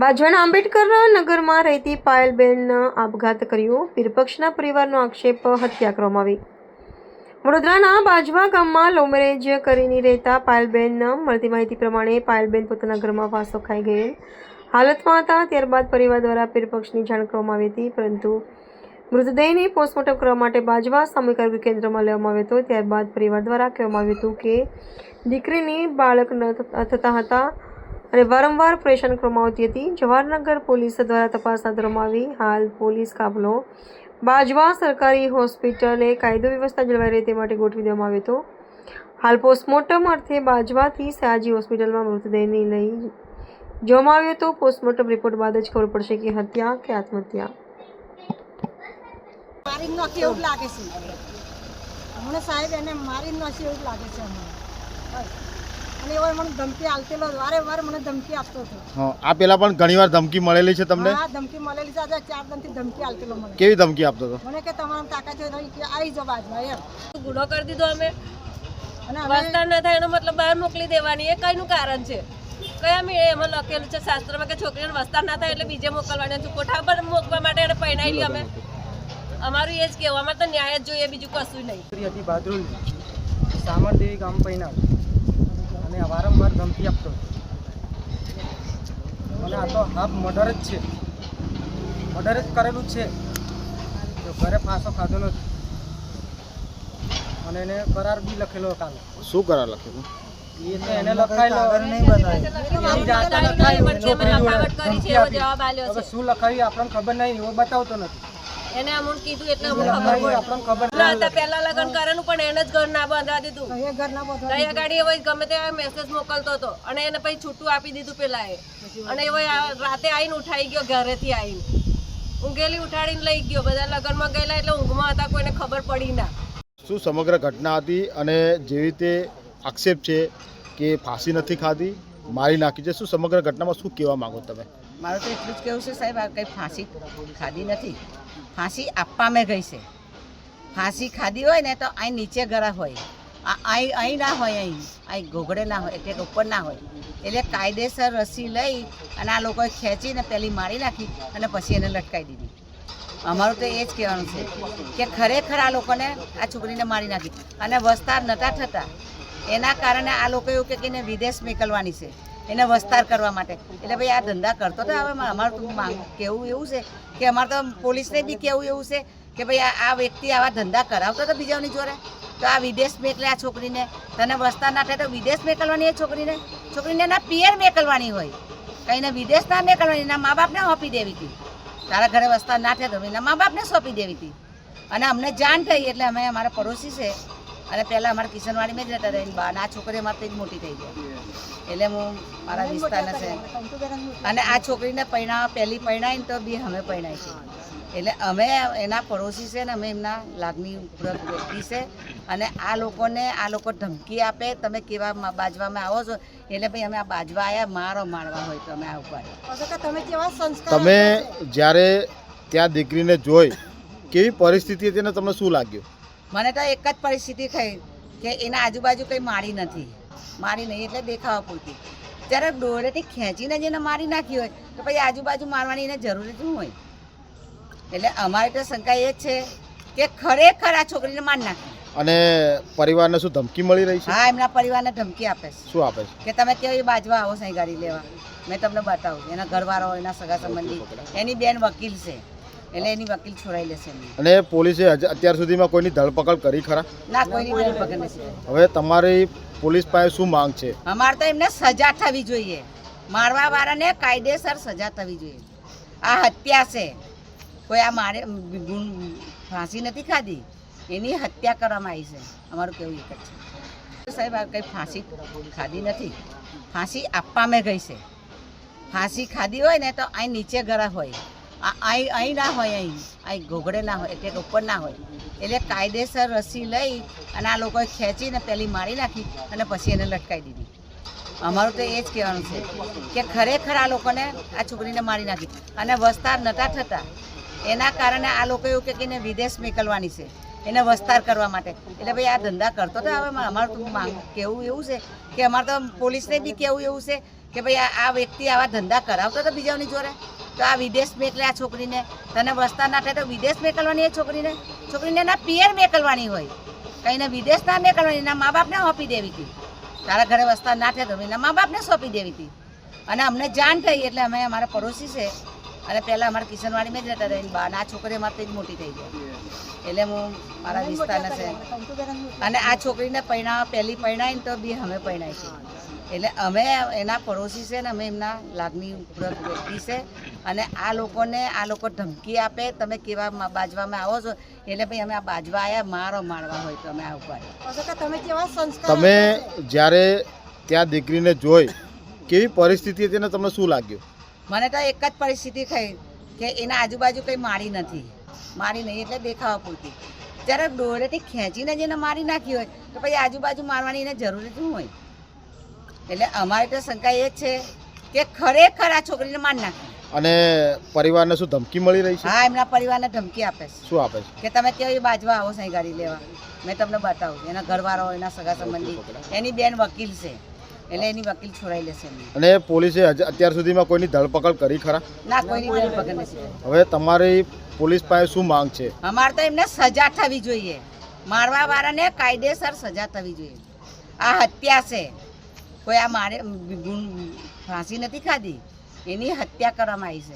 બાજવાના આંબેડકર નગરમાં રહેતી પાયલબેનનો આપઘાત કર્યો. વિપક્ષના પરિવારનો આક્ષેપ, હત્યા કરવામાં આવી. વડોદરાના બાજવા ગામમાં લવ મેરેજ કરીને રહેતા પાયલબેન મળતી માહિતી પ્રમાણે પાયલબેન પોતાના ઘરમાં ફાંસો ખાઈ ગયેલ હાલતમાં હતા. ત્યારબાદ પરિવાર દ્વારા વિપક્ષની જાણ કરવામાં આવી હતી, પરંતુ મૃતદેહને પોસ્ટમોર્ટમ કરવા માટે બાજવા સામૂહિક આરોગ્ય કેન્દ્રમાં લેવામાં આવ્યો હતો. ત્યારબાદ પરિવાર દ્વારા કહેવામાં આવ્યું હતું કે દીકરીને બાળક ન થતા હતા અને વારંવાર પરેશાન કરવામાં આવતી હતી. જવાહરનગર પોલીસ દ્વારા તપાસ હાથ ધરવામાં આવી. હાલ પોલીસ કાફલો બાજવા સરકારી હોસ્પિટલે કાયદો વ્યવસ્થા જળવાઈ રહે તે માટે ગોઠવી દેવામાં આવ્યો હતો. હાલ પોસ્ટમોર્ટમ અર્થે બાજવાથી સયાજી હોસ્પિટલમાં મૃતદેહને લઈ જવામાં આવ્યો હતો. પોસ્ટમોર્ટમ રિપોર્ટ બાદ જ ખબર પડશે કે હત્યા કે આત્મહત્યા. મારી નાખી એવું લાગે છે મને સાહેબ, એને મારી નાખી એવું લાગે છે અને એવો મને ધમકી આલતેલો, વારે મને ધમકી આપતો હતો. હા, આ પેલા પણ ઘણીવાર ધમકી મળેલી છે તમને? હા, ધમકી મળેલી છે. આજે 4 દિનથી ધમકી આલતેલો મને. કેવી ધમકી આપતો હતો? મને કે તમારા તાકાત છે કે આવી જાવ બાજવા એમ. ગુનો કરી દીધો અમે, અને વસ્તાર ન થાય એનો મતલબ બહાર મોકલી દેવાની, એ કઈનું કારણ છે? કયા મેં એમાં લખેલું છે શાસ્ત્રમાં કે છોકરીને વસ્તાર ના થાય એટલે બીજે મોકલવાની, કોઠા પર મોકવા માટે એને પહેરાયેલી. અમે અમારું એ જ કહેવું, અમારે તો ન્યાય જ જોઈએ, બીજું કશું નહીં. હતી બાદરુલ સામરદેવી ગામ પૈના અને વારંવાર ધમકી આપતો અને આ તો હાફ મર્ડર જ છે, મર્ડર જ કરેલું જ છે. તો ઘરે ફાંસો ખાધો નથી અને એને કરાર બી લખેલો કાલે. શું કરાર લખેલું? એ તો એને લખાયેલો નહીં બતાવ્યું. શું લખાયું આપણને ખબર નહીં, એવો બતાવતો નથી. એને અમુક કીધું એટલે અમને ખબર પહેલા લગ્ન કરેલું, પણ એને જ ઘર ના બાંધવા દીધું. અહીંયા ઘરના બધા દયા ગાડી એવો ગમે તે મેસેજ મોકલતો હતો અને એને પછી છૂટું આપી દીધું પેલા એ. અને એવો રાતે આવીને ઉઠાઈ ગયો, ઘરેથી આવીને ઊંઘેલી ઉઠાડીને લઈ ગયો. બધા લગ્નમાં ગયેલા એટલે ઊંઘમાં હતા, કોઈને ખબર પડી ના. શું સમગ્ર ઘટના હતી અને જેવી રીતે આક્ષેપ છે કે ફાંસી નથી ખાધી, મારી નાખી છે, શું સમગ્ર ઘટનામાં શું કહેવા માંગો તમે? મારું તો એટલું જ કહેવું છે સાહેબ, આ કંઈ ફાંસી ખાધી નથી, ફાંસી આપવામાં ગઈ છે. ફાંસી ખાધી હોય ને તો અહીં નીચે ગળા હોય, અહીં ના હોય, અહીં ઘોઘડે ના હોય, એટલે ઉપર ના હોય. એટલે કાયદેસર રસી લઈ અને આ લોકોએ ખેંચીને પહેલી મારી નાખી અને પછી એને લટકાવી દીધી. અમારું તો એ જ કહેવાનું છે કે ખરેખર આ લોકોને આ છોકરીને મારી નાખી અને વસ્તાર નતા થતા એના કારણે આ લોકો એવું કે એને વિદેશ મોકલવાની છે, એને વસ્તાર કરવા માટે. એટલે ભાઈ આ ધંધા કરતો તો હવે અમારું તો કહેવું એવું છે કે અમારે તો પોલીસને બી કહેવું એવું છે કે ભાઈ આ વ્યક્તિ આવા ધંધા કરાવતો હતો બીજાની જોડે, તો આ વિદેશ મોકલે આ છોકરીને. તને વસ્તાર ના થાય તો વિદેશ મોકલવાની એ છોકરીને, છોકરીને એના પિયર મોકલવાની હોય, કંઈને વિદેશ ના મોકલવાની, એના મા બાપને સોંપી દેવી હતી. તારા ઘરે વસ્તાર ના થાય તો એના મા બાપને સોંપી દેવી હતી. અને અમને જાણ થઈ એટલે અમે અમારા પડોશી છે અને પહેલાં અમારા કિશનવાડીમાં જ રહેતા હતા, આ છોકરી અમારે જ મોટી થઈ ગઈ એટલે હું મારા વિસ્તારના છે. અને આ છોકરીને પહેલી પરણાવીને તો બી અમે પરણાવી છે, એટલે અમે એના પડોશી છે ને અમે એમના લાગણી પૂર્વક વ્યક્તિ છે. અને આ લોકો ધમકી આપે, તમે કેવા બાજવામાં આવો છો, એટલે ભાઈ અમે આ બાજવા આવ્યા, મારો મારવા હોય તો અમે આ ઉપાડે. તમે કેવા સંસ્કાર, તમે જ્યારે ત્યાં દીકરીને જોઈ કેવી પરિસ્થિતિ હતી અને તમને શું લાગ્યું? મને તો એક જ પરિસ્થિતિ થઈ કે એના આજુબાજુ કંઈ મારી નથી, મારી નહીં એટલે દેખાવા પૂરતી. ત્યારે દોરેથી ખેંચીને જેને મારી નાખી હોય તો પછી આજુબાજુ મારવાની એને જરૂરી શું હોય? એટલે અમારી તો શંકા એ જ છે કે ખરેખર આ છોકરીને મારી નાખી. અને પરિવારને શું ધમકી મળી રહી છે? હા, એમના પરિવારને ધમકી આપે છે. શું આપે છે? કે તમે કેવી બાજવા આવો સહી ગાડી લેવા, મેં તમને બતાવું. એના ઘરવાળો, એના સગા સંબંધી, એની બેન વકીલ છે એટલે એની વકીલ છોડાઈ લેશે. અને પોલીસે અત્યાર સુધીમાં કોઈની ધરપકડ કરી ખરા? ના, કોઈની ધરપકડ નથી. હવે તમારી પોલીસ પાસે શું માંગ છે? અમારે તો એમને સજા થવી જોઈએ, મારવા વાળાને કાયદેસર સજા થવી જોઈએ. આ હત્યા છે, કોઈ આ મારે ફાંસી નથી ખાધી, એની હત્યા કરવામાં આવી છે. અમારું કેવું એક જ છે સાહેબ, આ કંઈ ફાંસી ખાધી નથી, ફાંસી આપવામાં ગઈ છે. ફાંસી ખાધી હોય ને તો અહીં નીચે ગળા હોય, અહીં ના હોય, અહીં ઘોઘડે ના હોય, એટલે ઉપર ના હોય. એટલે કાયદેસર રસી લઈ અને આ લોકોએ ખેંચીને પહેલી મારી નાખી અને પછી એને લટકાવી દીધી. અમારું તો એ જ કહેવાનું છે કે ખરેખર આ લોકોને આ છોકરીને મારી નાખી અને વસ્તાર નતા થતા એના કારણે આ લોકો એવું કે એને વિદેશ મોકલવાની છે, એને વસ્તાર કરવા માટે. એટલે ભાઈ આ ધંધા કરતો તો હવે અમારું તો કહેવું એવું છે કે અમારે તો પોલીસને બી કહેવું એવું છે કે ભાઈ આ વ્યક્તિ આવા ધંધા કરાવતો હતો બીજાની જોડે, તો આ વિદેશ મેકલે આ છોકરીને, તને વસ્તા ના થાય તો વિદેશ મેકલવાની એ છોકરીને એના પિયર મેકલવાની હોય, કંઈને વિદેશ ના મેકલવાની, એના મા બાપને સોંપી દેવી હતી. તારા ઘરે વસ્તા ના થાય તો એના મા બાપને સોંપી દેવી હતી. અને અમને જાણ થઈ એટલે અમે અમારા પડોશી છે અને પહેલાં અમારા કિશનવાડીમાં જ રહેતા હતા, એની બા આ છોકરી અમારે જ મોટી થઈ ગઈ એટલે હું મારા વિસ્તારના છે. અને આ છોકરીને પહેલી પરણાવીને તો બી અમે પરણાવી છે, એટલે અમે એના પડોશી છે ને અમે એમના લાગણી વ્યક્તિ છે. અને આ લોકો ધમકી આપે, તમે કેવા બાજવામાં આવો છો, એટલે ભાઈ અમે આ બાજવા આવ્યા, મારવા હોય તો અમે આ ઉપર. તમે કેવા સંસ્કાર તમે જ્યારે ત્યાં દીકરીને જોઈ કેવી પરિસ્થિતિ હતી અને તમને શું લાગ્યું? મને તો એક જ પરિસ્થિતિ થઈ કે એના આજુબાજુ કંઈ મારી નહીં એટલે દેખાવા પૂરતી. જ્યારે દોરેથી ખેંચીને જેને મારી નાખી હોય તો પછી આજુબાજુ મારવાની એને જરૂર શું હોય? એટલે અમારી તો શંકા એ જ છે કે ખરેખર આ છોકરીને મારી નાખી. અને પરિવારને શું ધમકી મળી રહી છે? હા, એમના પરિવારને ધમકી આપે છે. શું આપે છે? કે તમે કેવી બાજવા આવો સાઈ ગાડી લેવા, મેં તમને બતાવું. એના ઘરવાળો, એના સગા સંબંધી, એની બેન વકીલ છે એટલે એની વકીલ છોડાઈ લેશે એમને. અને પોલીસે અત્યાર સુધીમાં કોઈની ધરપકડ કરી ખરા? ના, કોઈની ધરપકડ નથી. હવે તમારી પોલીસ પાસે શું માંગ છે? અમારે તો એમને સજા થવી જોઈએ, મારવા વાળાને કાયદેસર સજા થવી જોઈએ. આ હત્યા છે, કોઈ આ ફાંસી નથી ખાધી, એની હત્યા કરવામાં આવી છે.